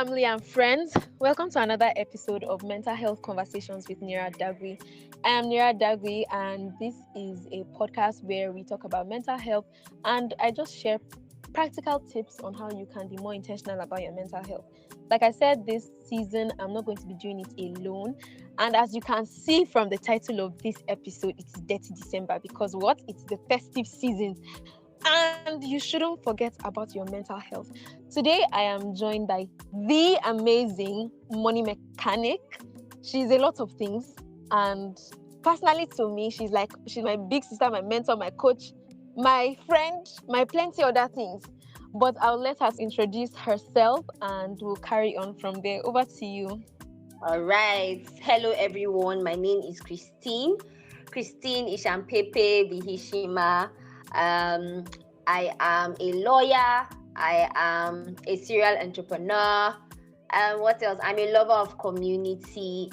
family, and friends. Welcome to another episode of Mental Health Conversations with Nerat-Dagwi. I am Nerat-Dagwi, and this is a podcast where we talk about mental health, and I just share practical tips on how you can be more intentional about your mental health. Like I said, this season, I'm not going to be doing it alone. And as you can see from the title of this episode, it's Detty December because what? It's the festive season. And you shouldn't forget about your mental health. Today, I am joined by the amazing money mechanic. She's a lot of things. And personally to me, she's my big sister, my mentor, my coach, my friend, my plenty other things. But I'll let her introduce herself and we'll carry on from there. Over to you. All right. Hello, everyone. My name is Christine Ishampepe Bihishima. I am a lawyer. I am a serial entrepreneur. What else? I'm a lover of community.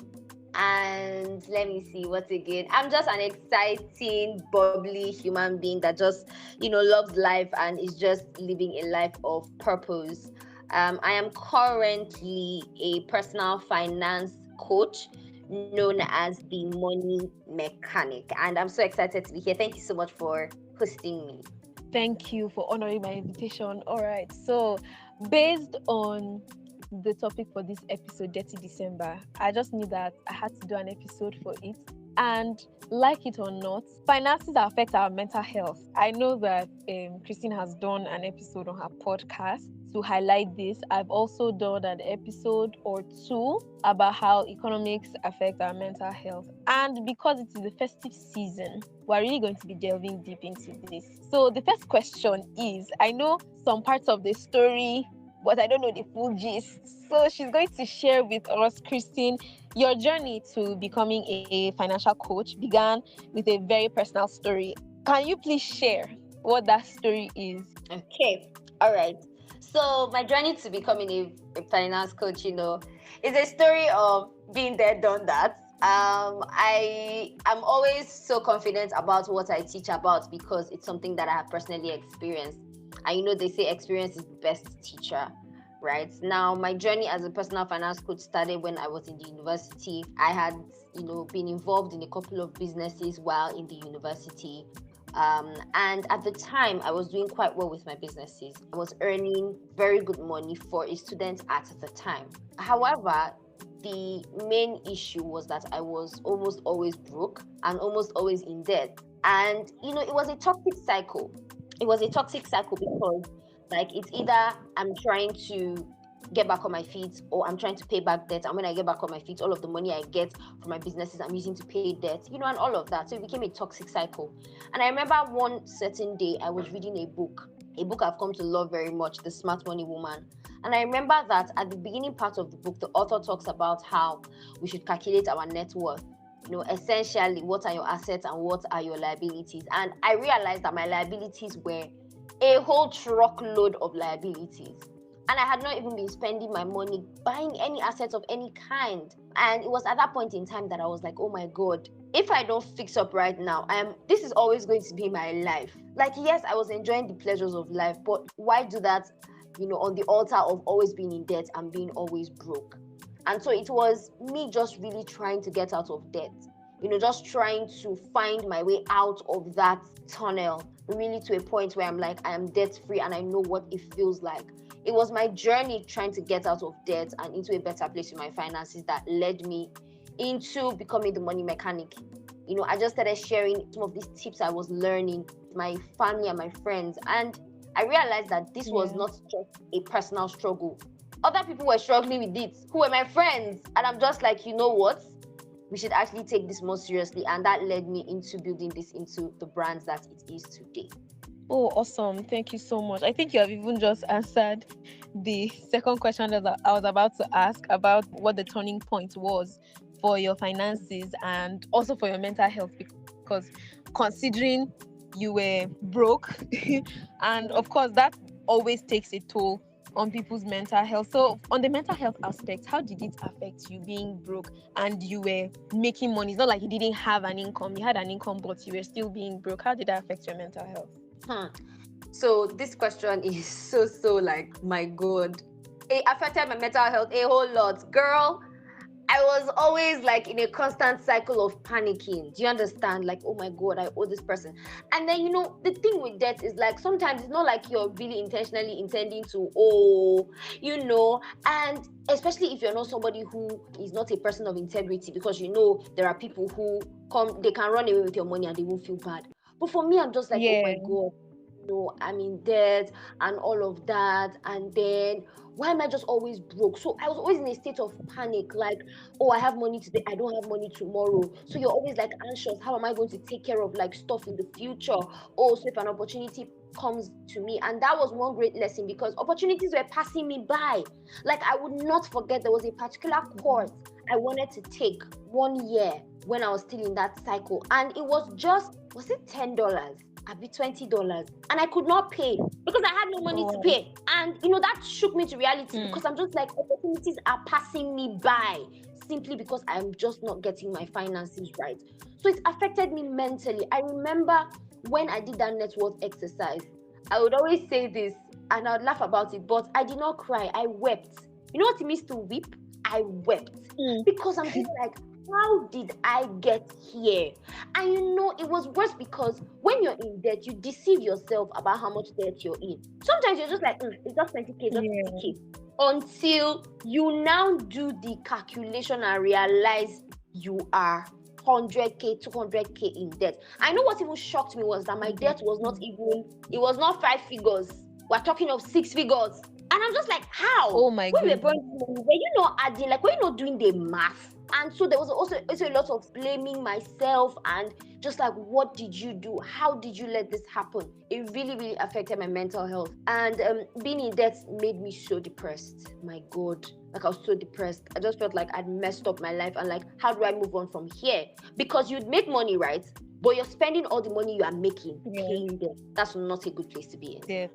And let me see what again. I'm just an exciting, bubbly human being that just, loves life and is just living a life of purpose. I am currently a personal finance coach known as the Money Mechanic. And I'm so excited to be here. Thank you so much for hosting me. Thank you for honoring my invitation. All right. So, based on the topic for this episode, Detty December, I just knew that I had to do an episode for it. And like it or not, finances affect our mental health. I know that Christine has done an episode on her podcast to highlight this. I've also done an episode or two about how economics affect our mental health. And because it is the festive season, we're really going to be delving deep into this. So the first question is, I know some parts of the story, but I don't know the full gist. So she's going to share with us, Christine, your journey to becoming a financial coach began with a very personal story. Can you please share what that story is? Okay. All right. So my journey to becoming a finance coach, is a story of being there, done that. I am always so confident about what I teach about because it's something that I have personally experienced. And they say experience is the best teacher, right? Now, my journey as a personal finance coach started when I was in the university. I had, been involved in a couple of businesses while in the university. And at the time, I was doing quite well with my businesses. I was earning very good money for a student at the time. However, the main issue was that I was almost always broke and almost always in debt. And, it was a toxic cycle. It was a toxic cycle because, it's either I'm trying to get back on my feet or I'm trying to pay back debt. And when I get back on my feet, all of the money I get from my businesses, I'm using to pay debt, and all of that. So it became a toxic cycle. And I remember one certain day I was reading a book I've come to love very much, The Smart Money Woman. And I remember that at the beginning part of the book, the author talks about how we should calculate our net worth. Essentially, what are your assets and what are your liabilities? And I realized that my liabilities were a whole truckload of liabilities. And I had not even been spending my money buying any assets of any kind. And it was at that point in time that I was like, oh my God, if I don't fix up right now, this is always going to be my life. Yes, I was enjoying the pleasures of life, but why do that, on the altar of always being in debt and being always broke? And so it was me just really trying to get out of debt, just trying to find my way out of that tunnel, really to a point where I'm like, I am debt free and I know what it feels like. It was my journey trying to get out of debt and into a better place in my finances that led me into becoming the money mechanic. I just started sharing some of these tips I was learning with my family and my friends. And I realized that this was not just a personal struggle. Other people were struggling with it, who were my friends. And I'm just like, you know what? We should actually take this more seriously. And that led me into building this into the brand that it is today. Oh, awesome. Thank you so much. I think you have even just answered the second question that I was about to ask about what the turning point was for your finances and also for your mental health, because considering you were broke and of course that always takes a toll on people's mental health. So on the mental health aspect, how did it affect you being broke and you were making money? It's not like you didn't have an income. You had an income, but you were still being broke. How did that affect your mental health? So this question is so my God. it affected my mental health a whole lot. Girl, I was always like in a constant cycle of panicking. Do you understand? Like, oh my God, I owe this person. And then, the thing with debt is like sometimes it's not like you're really intentionally intending to and especially if you're not somebody who is not a person of integrity, because there are people who they can run away with your money and they won't feel bad. But for me, I'm just like, oh my Yeah. God, I'm in debt and all of that. And then why am I just always broke? So I was always in a state of panic, like, oh, I have money today, I don't have money tomorrow. So you're always like anxious. How am I going to take care of like stuff in the future? Oh, so if an opportunity comes to me, and that was one great lesson because opportunities were passing me by. Like, I would not forget there was a particular course I wanted to take 1 year when I was still in that cycle, and it was it $10? I'd be $20, and I could not pay because I had no money to pay. And that shook me to reality because I'm just like, opportunities are passing me by simply because I'm just not getting my finances right. So it affected me mentally. I remember when I did that net worth exercise, I would always say this and I would laugh about it, but I did not cry. I wept. You know what it means to weep? I wept because I'm just like, how did I get here? And it was worse because when you're in debt, you deceive yourself about how much debt you're in. Sometimes you're just like, it's just 20K, just 50K. Until you now do the calculation and realize you are 100K, 200K in debt. I know what even shocked me was that my debt was not 5 figures. We're talking of 6 figures. And I'm just like, how? Oh my God. When we're borrowing money, were you not adding, like, were you not doing the math? And so there was also a lot of blaming myself and just like, what did you do? How did you let this happen? It really, really affected my mental health. And being in debt made me so depressed. My God. Like, I was so depressed. I just felt like I'd messed up my life and like, how do I move on from here? Because you'd make money, right? But you're spending all the money you are making paying debt. That's not a good place to be in.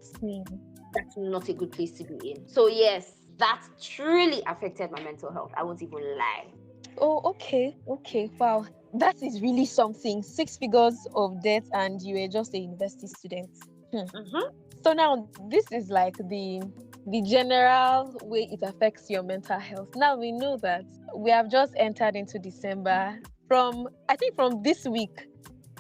That's not a good place to be in. So yes, that truly affected my mental health. I won't even lie. Oh, okay. Wow. That is really something. 6 figures of debt and you were just a university student. So now this is like the general way it affects your mental health. Now we know that we have just entered into December. From this week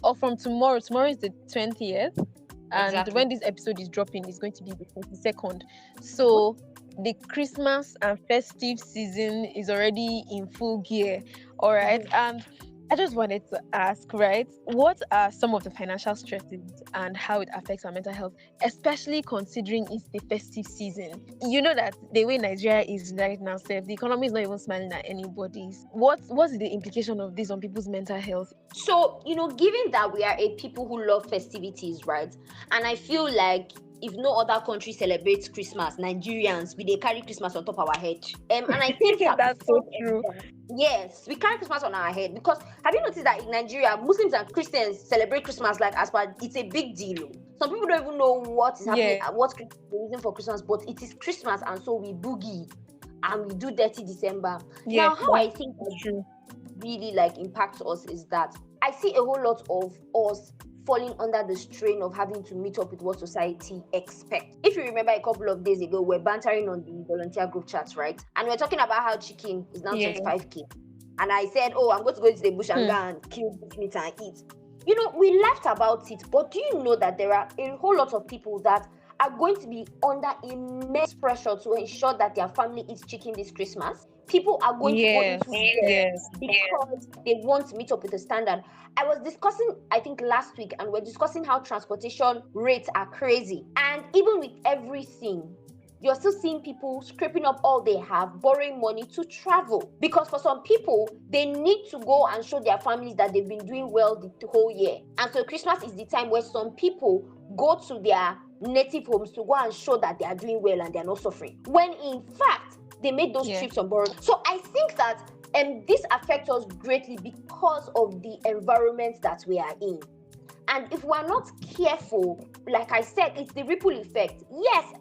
or from tomorrow is the 20th. And Exactly. when this episode is dropping, it's going to be the 22nd. So the Christmas and festive season is already in full gear. All right. And I just wanted to ask, right, what are some of the financial stresses and how it affects our mental health, especially considering it's the festive season? You know that the way Nigeria is right now, the economy is not even smiling at anybody. What's the implication of this on people's mental health? So, given that we are a people who love festivities, right? And I feel like if no other country celebrates Christmas, Nigerians, we carry Christmas on top of our head. And I think that's so true. Yes, we carry Christmas on our head because have you noticed that in Nigeria, Muslims and Christians celebrate Christmas like as per it's a big deal. Some people don't even know what is happening, what's the reason for Christmas, but it is Christmas, and so we boogie and we do Detty December. Now, how I think that really like impacts us is that I see a whole lot of us falling under the strain of having to meet up with what society expects. If you remember a couple of days ago, we're bantering on the volunteer group chats, right? And we're talking about how chicken is now 25K. And I said, oh, I'm going to go into the bush and go and kill bush meat and eat. We laughed about it, but do you know that there are a whole lot of people that are going to be under immense pressure to ensure that their family eats chicken this Christmas? People are going to go into because they want to meet up with the standard. I was discussing, I think last week, and we're discussing how transportation rates are crazy. And even with everything, you're still seeing people scraping up all they have, borrowing money to travel. Because for some people, they need to go and show their families that they've been doing well the whole year. And so Christmas is the time where some people go to their native homes to go and show that they are doing well and they're not suffering. When in fact, they made those trips on borrowed. So I think that this affects us greatly because of the environment that we are in. And if we're not careful, like I said, it's the ripple effect. Yes,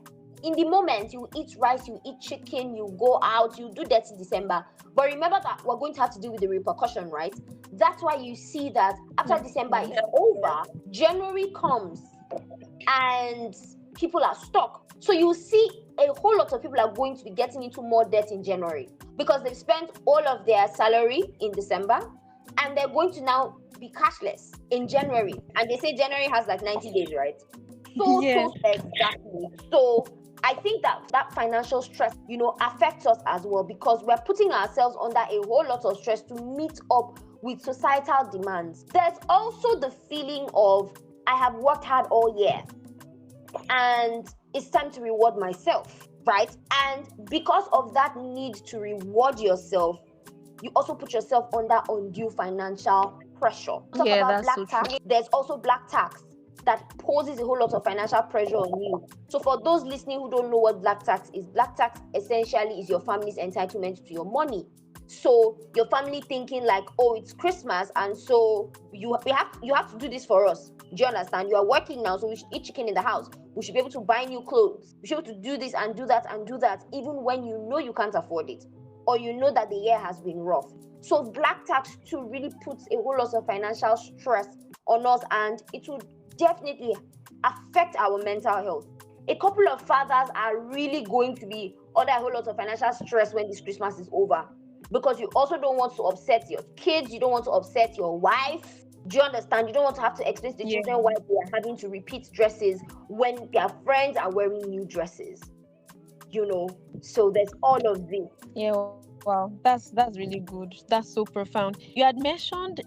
in the moment, you eat rice, you eat chicken, you go out, you do Detty December. But remember that we're going to have to deal with the repercussion, right? That's why you see that after December is over, January comes. And people are stuck. So you see a whole lot of people are going to be getting into more debt in January because they've spent all of their salary in December and they're going to now be cashless in January. And they say January has like 90 days, right? Yeah. So exactly. So I think that financial stress, affects us as well because we're putting ourselves under a whole lot of stress to meet up with societal demands. There's also the feeling of I have worked hard all year and it's time to reward myself, right? And because of that need to reward yourself, you also put yourself under undue financial pressure. Talk Yeah, about that's black so tax. true. There's also black tax that poses a whole lot of financial pressure on you. So for those listening who don't know what black tax essentially is your family's entitlement to your money. So your family thinking like, oh, it's Christmas, and so you have to do this for us. Do you understand? You are working now, so we should eat chicken in the house. We should be able to buy new clothes. We should be able to do this and do that and do that, even when you know you can't afford it, or you know that the year has been rough. So black tax too really puts a whole lot of financial stress on us, and it would definitely affect our mental health. A couple of fathers are really going to be under a whole lot of financial stress when this Christmas is over, because you also don't want to upset your kids, you don't want to upset your wife. Do you understand? You don't want to have to explain to the Yeah. children why they are having to repeat dresses when their friends are wearing new dresses. So there's all of this. Yeah, wow, that's really good. That's so profound. You had mentioned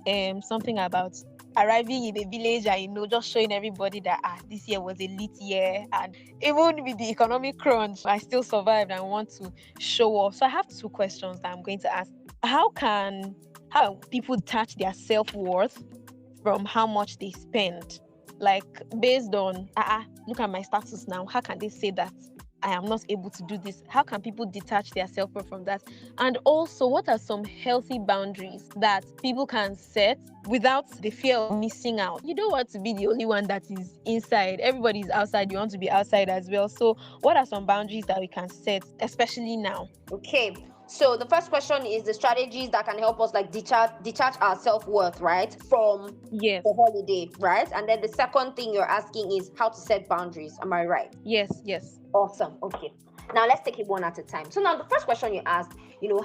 something about arriving in a village and just showing everybody that this year was a lit year, and even with the economic crunch, I still survived and want to show off. So I have two questions that I'm going to ask. How people detach their self-worth from how much they spend? Like based on look at my status now. How can they say that I am not able to do this? How can people detach their self-worth from that? And also, what are some healthy boundaries that people can set without the fear of missing out? You don't want to be the only one that is inside. Everybody is outside. You want to be outside as well. So what are some boundaries that we can set, especially now? Okay. So the first question is the strategies that can help us like detach our self-worth, right, from Yes. the holiday, right? And then the second thing you're asking is how to set boundaries. Am I right? Yes. Awesome. Okay. Now let's take it one at a time. So now the first question you asked,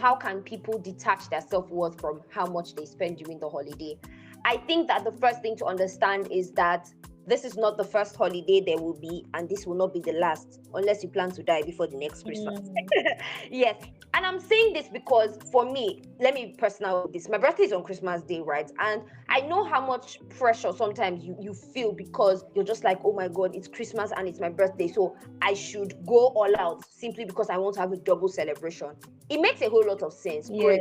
how can people detach their self-worth from how much they spend during the holiday? I think that the first thing to understand is that this is not the first holiday there will be, and this will not be the last unless you plan to die before the next Christmas. Yes. And I'm saying this because for me, let me be personal with this. My birthday is on Christmas Day, right? And I know how much pressure sometimes you feel because you're just like, oh my God, it's Christmas and it's my birthday. So I should go all out simply because I want to have a double celebration. It makes a whole lot of sense. Yeah. Great.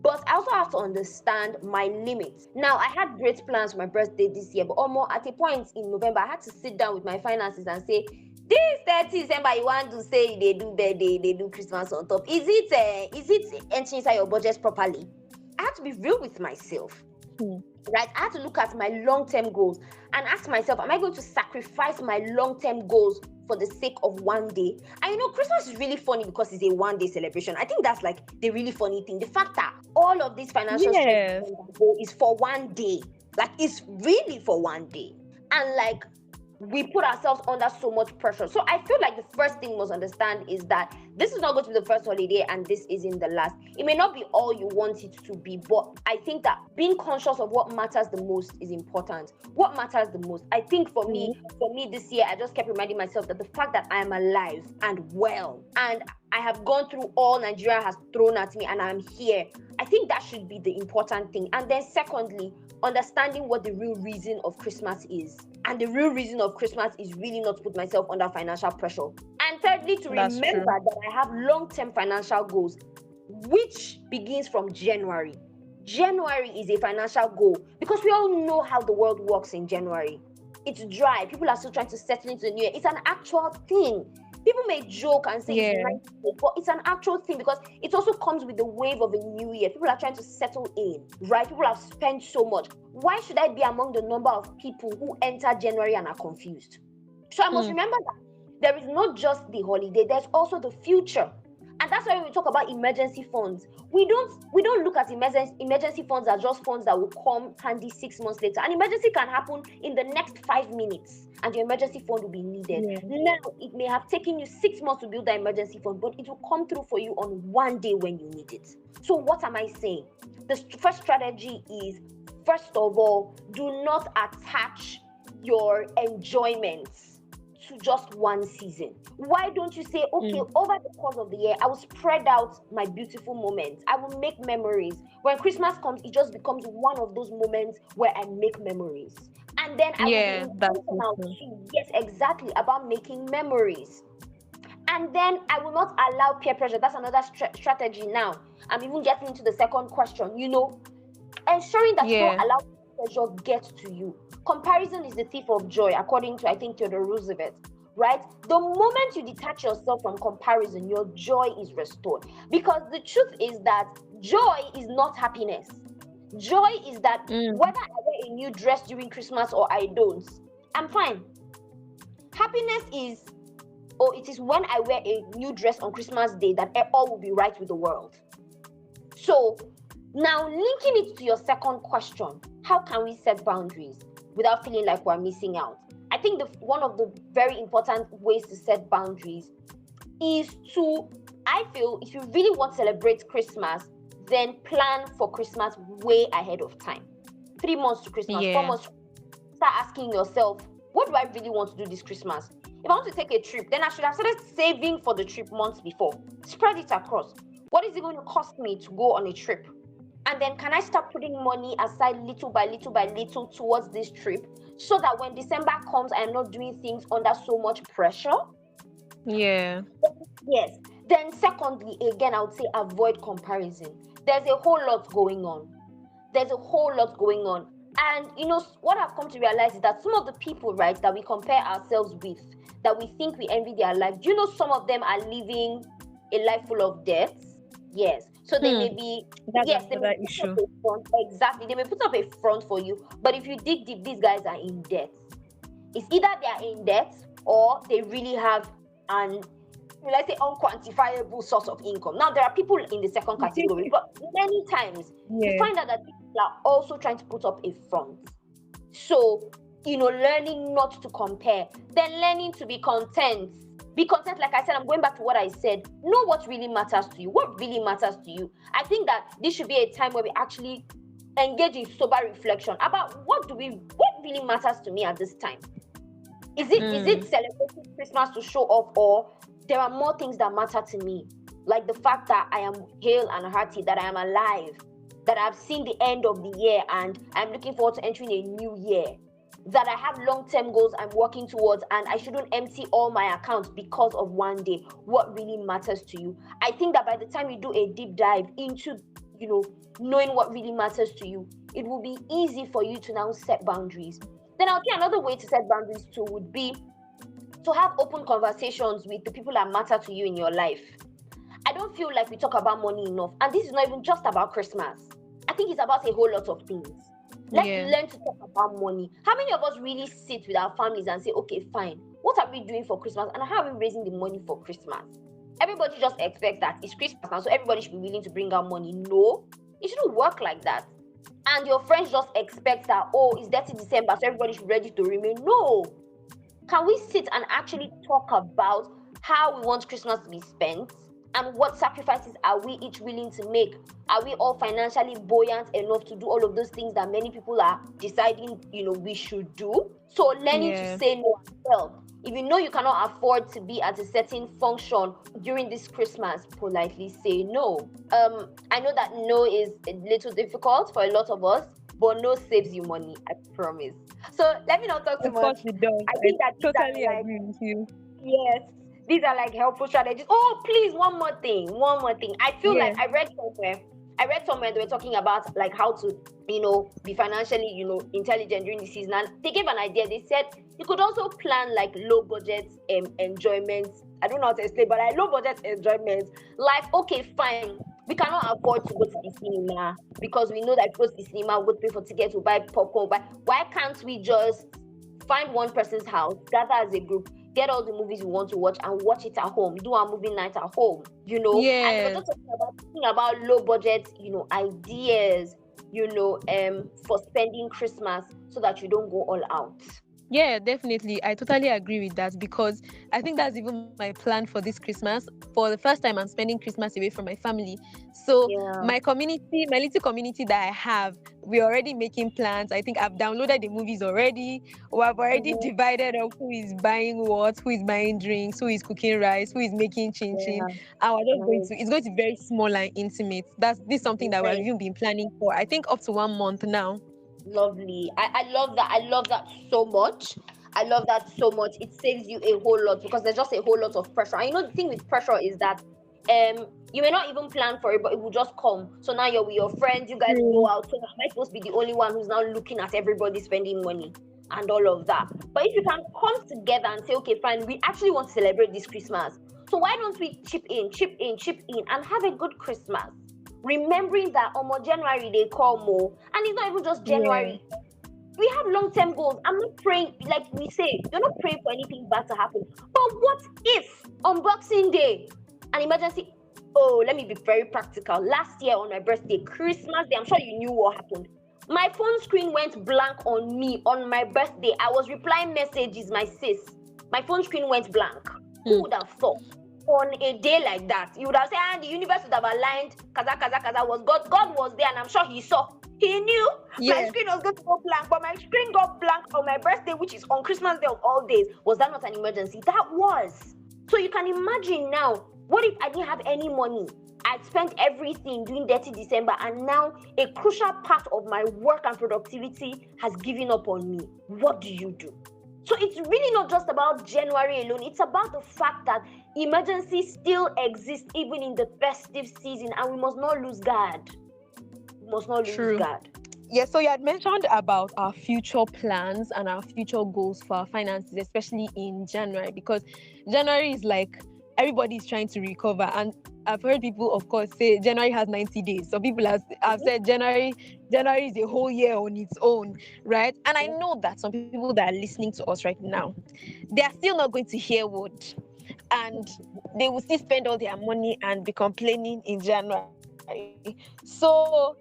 But I also have to understand my limits. Now, I had great plans for my birthday this year, but almost at a point in November, I had to sit down with my finances and say, this 30 December, you want to say they do birthday, they do Christmas on top. Is it entering inside your budget properly? I had to be real with myself. Right? I had to look at my long-term goals and ask myself, am I going to sacrifice my long-term goals for the sake of one day? And Christmas is really funny because it's a one-day celebration. I think that's like the really funny thing. The fact that all of this financial stress is for one day. Like, it's really for one day. And like, we put ourselves under so much pressure. So I feel like the first thing we must understand is that this is not going to be the first holiday and this isn't the last. It may not be all you want it to be, but I think that being conscious of what matters the most is important. What matters the most? I think for me this year, I just kept reminding myself that the fact that I am alive and well, and I have gone through all Nigeria has thrown at me and I'm here, I think that should be the important thing. And then secondly, understanding what the real reason of Christmas is. And the real reason of Christmas is really not to put myself under financial pressure. And thirdly, to remember that I have long-term financial goals, which begins from January. January is a financial goal because we all know how the world works in January. It's dry. People are still trying to settle into the new year. It's an actual thing. People may joke and say it's nice, but it's an actual thing because it also comes with the wave of a new year. People are trying to settle in, right? People have spent so much. Why should I be among the number of people who enter January and are confused? So I must remember that there is not just the holiday, there's also the future. And that's why when we talk about emergency funds, we don't look at emergency funds as just funds that will come handy 6 months later. An emergency can happen in the next 5 minutes, and your emergency fund will be needed. Yeah. Now, it may have taken you 6 months to build that emergency fund, but it will come through for you on one day when you need it. So what am I saying? The first strategy is, first of all, do not attach your enjoyments to just one season. Why don't you say, okay, over the course of the year, I will spread out my beautiful moments. I will make memories. When Christmas comes, it just becomes one of those moments where I make memories. And then I Yeah, will be that's intentional true. too. Yes, exactly, about making memories. And then I will not allow peer pressure. That's another strategy now. I'm even getting into the second question, ensuring that you don't Yeah. allow pressure get to you. Comparison is the thief of joy, according to, I think, Theodore Roosevelt, right? The moment you detach yourself from comparison, your joy is restored. Because the truth is that joy is not happiness. Joy is that whether I wear a new dress during Christmas or I don't, I'm fine. Happiness is, it is when I wear a new dress on Christmas Day that all will be right with the world. So now, linking it to your second question, how can we set boundaries without feeling like we're missing out? I think one of the very important ways to set boundaries is to, I feel, if you really want to celebrate Christmas, then plan for Christmas way ahead of time. 3 months to Christmas, 4 Yeah. months. Start asking yourself, what do I really want to do this Christmas? If I want to take a trip, then I should have started saving for the trip months before. Spread it across. What is it going to cost me to go on a trip? And then can I start putting money aside little by little by little towards this trip, so that when December comes, I am not doing things under so much pressure? Yeah. Yes. Then secondly, again, I would say avoid comparison. There's a whole lot going on. And what I've come to realize is that some of the people, right, that we compare ourselves with, that we think we envy their life, do you know some of them are living a life full of debts? Yes. So they may be, That's yes, they may another put up issue. a front. Exactly. They may put up a front for you. But if you dig deep, these guys are in debt. It's either they are in debt or they really have an, let's say, unquantifiable source of income. Now, there are people in the second category, but many times you Yeah. find out that people are also trying to put up a front. So, learning not to compare, then learning to be content. Be content, like I said, I'm going back to what I said. Know what really matters to you. What really matters to you? I think that this should be a time where we actually engage in sober reflection about what really matters to me at this time. Is it celebrating Christmas to show off, or there are more things that matter to me? Like the fact that I am hale and hearty, that I am alive, that I've seen the end of the year and I'm looking forward to entering a new year, that I have long-term goals I'm working towards, and I shouldn't empty all my accounts because of one day. What really matters to you? I think that by the time you do a deep dive into, knowing what really matters to you, it will be easy for you to now set boundaries. Then I'll think another way to set boundaries too would be to have open conversations with the people that matter to you in your life. I don't feel like we talk about money enough, and this is not even just about Christmas. I think it's about a whole lot of things. Let's learn to talk about money. How many of us really sit with our families and say, okay, fine, what are we doing for Christmas, and how are we raising the money for Christmas? Everybody just expects that it's Christmas now, so everybody should be willing to bring out money. No, it shouldn't work like that. And your friends just expect that, it's Detty December, so everybody should be ready to remain. No. Can we sit and actually talk about how we want Christmas to be spent? And what sacrifices are we each willing to make? Are we all financially buoyant enough to do all of those things that many people are deciding, we should do? So learning to say no as well. If you know you cannot afford to be at a certain function during this Christmas, politely say no. I know that no is a little difficult for a lot of us, but no saves you money, I promise. So let me not talk too Of course much. it does. I think that these Totally are agree with you. yes, these are like helpful strategies. Oh, please, one more thing. I feel like I read somewhere they were talking about like how to, be financially, intelligent during the season. And they gave an idea. They said you could also plan like low budget enjoyments. I don't know how to explain, but like low budget enjoyments. Like, okay, fine. We cannot afford to go to the cinema because we know that if we go to the cinema, we'll pay for tickets, we'll buy popcorn. But why can't we just find one person's house, gather as a group, get all the movies we want to watch and watch it at home, do our movie night at home, you know. And we're Yes. just thinking about low budget, ideas, for spending Christmas so that you don't go all out. Yeah, definitely. I totally agree with that because I think that's even my plan for this Christmas. For the first time, I'm spending Christmas away from my family. So, Yeah. my community, my little community that I have, we're already making plans. I think I've downloaded the movies already. We have already Mhm. divided up who is buying what, who is buying drinks, who is cooking rice, who is making chin chin. Yeah. And we're just going Nice. to, it's going to be very small and intimate. This is something that we've Nice. even been planning for, I think, up to 1 month now. Lovely. I love that. I love that so much. I love that so much. It saves you a whole lot because there's just a whole lot of pressure. And the thing with pressure is that you may not even plan for it, but it will just come. So now you're with your friends, you guys True. go out. So am I supposed to be the only one who's now looking at everybody spending money and all of that? But if you can come together and say, okay, fine, we actually want to celebrate this Christmas. So why don't we chip in, and have a good Christmas? Remembering that January they call more, and it's not even just Yeah. January. We have long-term goals. I'm not praying, like we say, you're not praying for anything bad to happen. But what if on Boxing Day, an emergency? Oh, let me be very practical. Last year on my birthday, Christmas Day, I'm sure you knew what happened. My phone screen went blank on me on my birthday. I was replying messages, my sis. My phone screen went blank. Who would have thought? On a day like that, you would have said, the universe would have aligned. Kaza was God. God was there, and I'm sure He saw. He knew my screen was going to go blank, but my screen got blank on my birthday, which is on Christmas Day of all days. Was that not an emergency? That was. So you can imagine now, what if I didn't have any money? I spent everything doing Detty December, and now a crucial part of my work and productivity has given up on me. What do you do? So it's really not just about January alone. It's about the fact that emergencies still exist even in the festive season, and we must not lose guard. We must not lose guard. Yeah, so you had mentioned about our future plans and our future goals for our finances, especially in January, because January is like everybody's trying to recover. And I've heard people, of course, say January has 90 days. So people have said January is a whole year on its own, right? And I know that some people that are listening to us right now, they are still not going to hear word. And they will still spend all their money and be complaining in January. So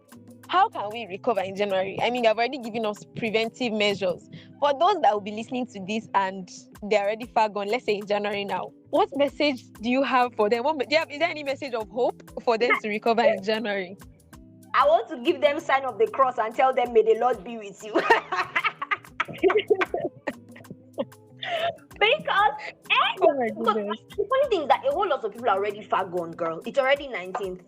how can we recover in January? I mean, they've already given us preventive measures. For those that will be listening to this and they're already far gone, let's say in January now, what message do you have for them? Is there any message of hope for them to recover in January? I want to give them sign of the cross and tell them, may the Lord be with you. Because the funny thing is that a whole lot of people are already far gone, girl. It's already 19th.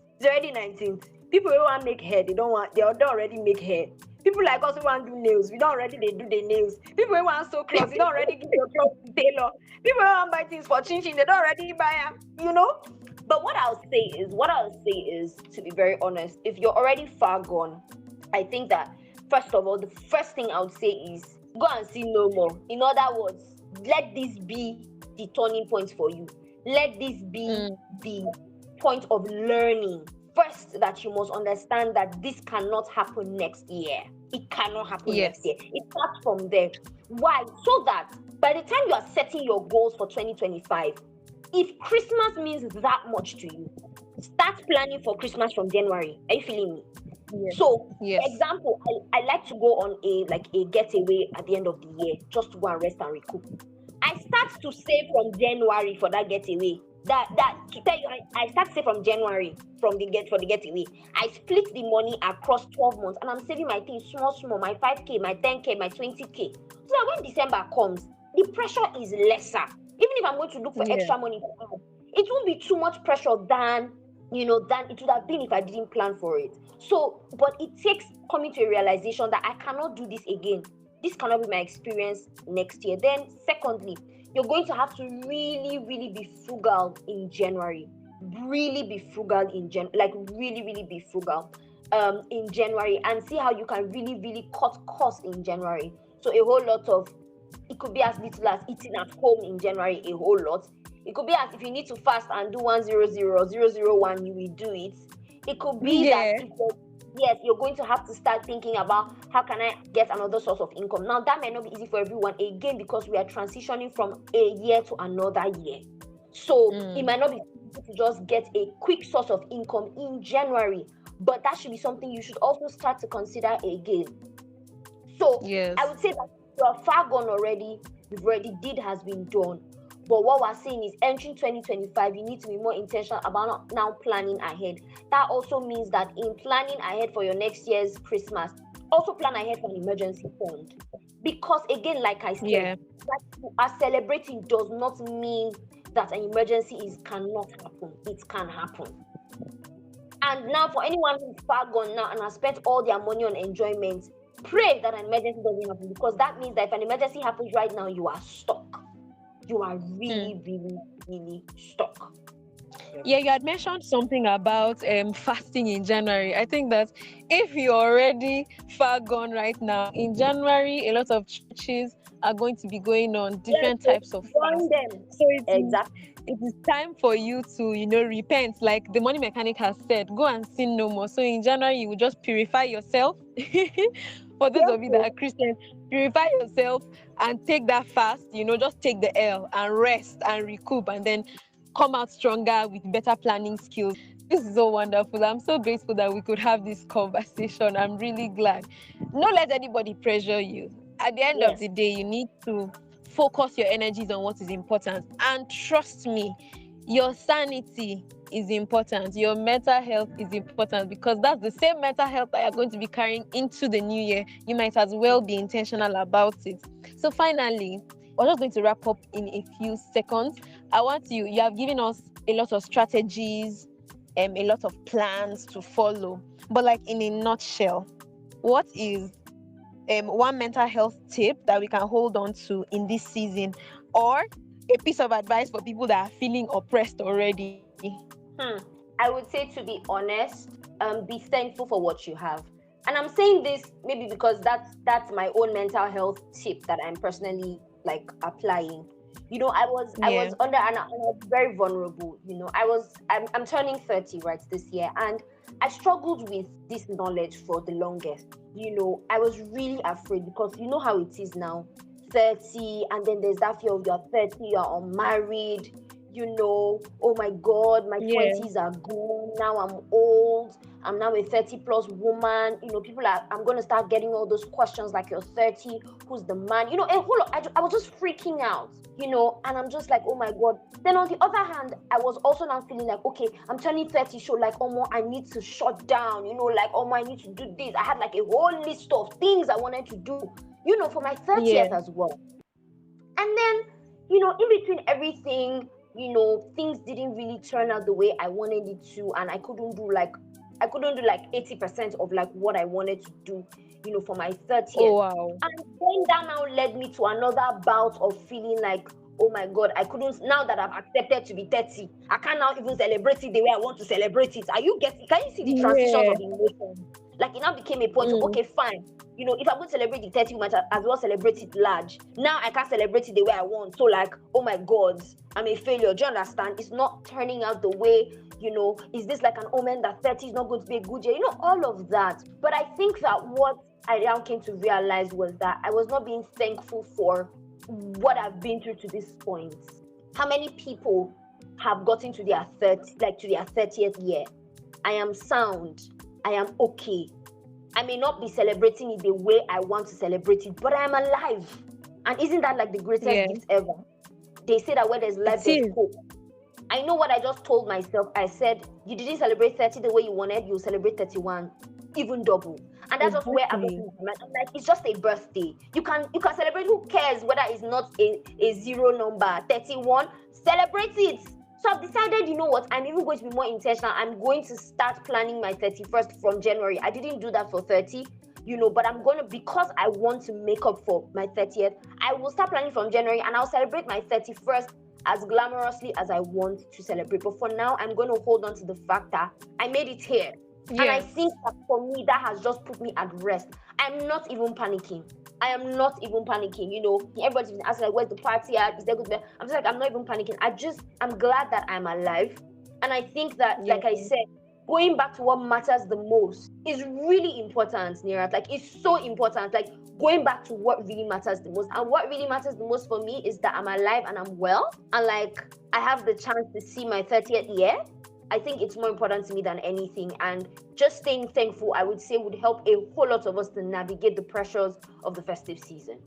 People who want to make hair, they don't already make hair. People like us who want to do nails, they do the nails. People who want to sew clothes, they don't already give your clothes to tailor. People who want to buy things for chin, they don't already buy them, But what I'll say is, to be very honest, if you're already far gone, I think that, first of all, the first thing I would say is go and see no more. In other words, let this be the turning point for you. Let this be the point of learning. First, that you must understand that this cannot happen next year. It cannot happen next year. It starts from there. Why? So that by the time you are setting your goals for 2025, if Christmas means that much to you, start planning for Christmas from January. Are you feeling me? Yes. So, for example, I like to go on a getaway at the end of the year, just to go and rest and recoup. I start to save from January for that getaway. That to tell you, I start to save from January for the getaway. I split the money across 12 months, and I'm saving my things small, my 5K, my 10K, my 20K. So that when December comes, the pressure is lesser. Even if I'm going to look for extra money, it won't be too much pressure than it would have been if I didn't plan for it. So, but it takes coming to a realization that I cannot do this again. This cannot be my experience next year. Then, secondly, you're going to have to really, really be frugal in January. Really be frugal in really be frugal in January, and see how you can really, really cut costs in January. So a whole lot of, it could be as little as eating at home in January, a whole lot. It could be as if you need to fast and do 100,001, you will do it. It could be that if yes, you're going to have to start thinking about how can I get another source of income. Now, that might not be easy for everyone, again, because we are transitioning from a year to another year. So it might not be easy to just get a quick source of income in January, but that should be something you should also start to consider again. So Yes. I would say that you are far gone already. You've already deed has been done. But what we're saying is entering 2025, you need to be more intentional about now planning ahead. That also means that in planning ahead for your next year's Christmas, also plan ahead for an emergency fund. Because again, like I said, that you are celebrating does not mean that an emergency cannot happen. It can happen. And now for anyone who's far gone now and has spent all their money on enjoyment, pray that an emergency doesn't happen, because that means that if an emergency happens right now, you are stuck. You are really, really, really stuck. Yeah, you had mentioned something about fasting in January. I think that if you're already far gone right now, in January, a lot of churches are going to be going on different types of fast. Them. So Exactly. it is time for you to, repent. Like the money mechanic has said, go and sin no more. So in January, you will just purify yourself. For those of you that are Christians, purify yourself and take that fast, just take the L and rest and recoup, and then come out stronger with better planning skills. This is so wonderful. I'm so grateful that we could have this conversation. I'm really glad. Don't let anybody pressure you. At the end of the day, you need to focus your energies on what is important. And trust me, your sanity is important. Your mental health is important, because that's the same mental health that you're going to be carrying into the new year. You might as well be intentional about it. So finally, we're just going to wrap up in a few seconds. You have given us a lot of strategies, a lot of plans to follow. But like in a nutshell, what is one mental health tip that we can hold on to in this season, or a piece of advice for people that are feeling oppressed already? I would say, to be honest, be thankful for what you have. And I'm saying this maybe because that's my own mental health tip that I'm personally like applying. I was under, and I was very vulnerable. I'm turning 30 right this year, and I struggled with this knowledge for the longest. I was really afraid, because you know how it is now, 30, and then there's that fear of you're 30, you're unmarried. Oh my God, my 20s are gone. Now I'm old. I'm now a 30 plus woman. I'm going to start getting all those questions like, you're 30, who's the man? A whole lot. I was just freaking out, and I'm just like, oh my God. Then on the other hand, I was also now feeling like, okay, I'm turning 30, so like, I need to shut down, like, I need to do this. I had like a whole list of things I wanted to do, for my 30th as well. And then, in between everything, things didn't really turn out the way I wanted it to, and I couldn't do like 80% of like what I wanted to do, for my 30th. Oh, wow. And then that now led me to another bout of feeling like, oh my God, I couldn't, now that I've accepted to be 30, I can't now even celebrate it the way I want to celebrate it. Can you see the transitions of emotions? Like, it now became a point of, okay, fine. If I'm going to celebrate the 30, we might as well celebrate it large. Now I can't celebrate it the way I want. So like, oh my God, I'm a failure. Do you understand? It's not turning out the way, is this like an omen that 30 is not going to be a good year? All of that. But I think that what I now came to realize was that I was not being thankful for what I've been through to this point. How many people have gotten to their 30th year? I am sound. I am okay. I may not be celebrating it the way I want to celebrate it, but I am alive. And isn't that like the greatest gift ever? They say that where there's life, there's hope. I know what I just told myself. I said, you didn't celebrate 30 the way you wanted, you'll celebrate 31, even double. And that's just where I'm like, it's just a birthday. You can celebrate, who cares whether it's not a zero number, 31, celebrate it. So I've decided, you know what, I'm even going to be more intentional. I'm going to start planning my 31st from January. I didn't do that for 30, but I'm going to, because I want to make up for my 30th, I will start planning from January, and I'll celebrate my 31st as glamorously as I want to celebrate. But for now, I'm going to hold on to the fact that I made it here. Yes. And I think that for me, that has just put me at rest. I'm not even panicking. Everybody's been asking, like, where's the party at? Is there good? I'm just like, I'm not even panicking. I'm glad that I'm alive. And I think that, like I said, going back to what matters the most is really important, Nerat. Like, it's so important. Like, going back to what really matters the most. And what really matters the most for me is that I'm alive and I'm well. And like, I have the chance to see my 30th year. I think it's more important to me than anything. And just staying thankful, I would say, would help a whole lot of us to navigate the pressures of the festive season.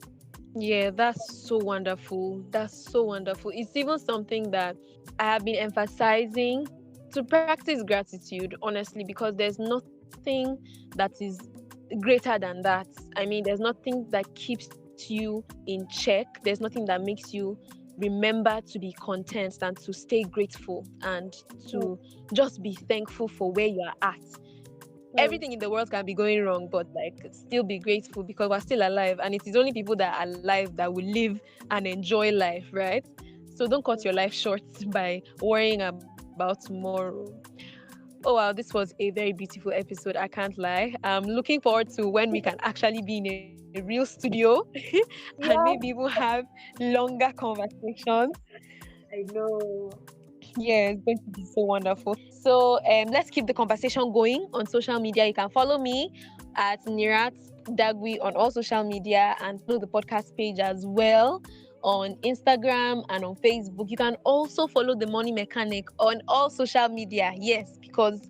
Yeah, that's so wonderful. That's so wonderful. It's even something that I have been emphasizing to practice gratitude, honestly, because there's nothing that is greater than that. I mean, there's nothing that keeps you in check. There's nothing that makes you remember to be content and to stay grateful and to just be thankful for where you are at. Everything in the world can be going wrong, but like still be grateful because we're still alive, and it is only people that are alive that will live and enjoy life, right? So don't cut your life short by worrying about tomorrow. Oh wow, this was a very beautiful episode, I can't lie. I'm looking forward to when we can actually be in a real studio and maybe Yeah, even have longer conversations. I know. Yeah, it's going to be so wonderful. So let's keep the conversation going on social media. You can follow me at Nerat-Dagwi on all social media and follow the podcast page as well on Instagram and on Facebook. You can also follow the Money Mechanic on all social media. Yes, because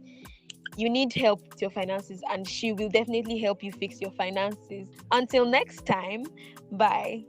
you need help with your finances and she will definitely help you fix your finances. Until next time, bye.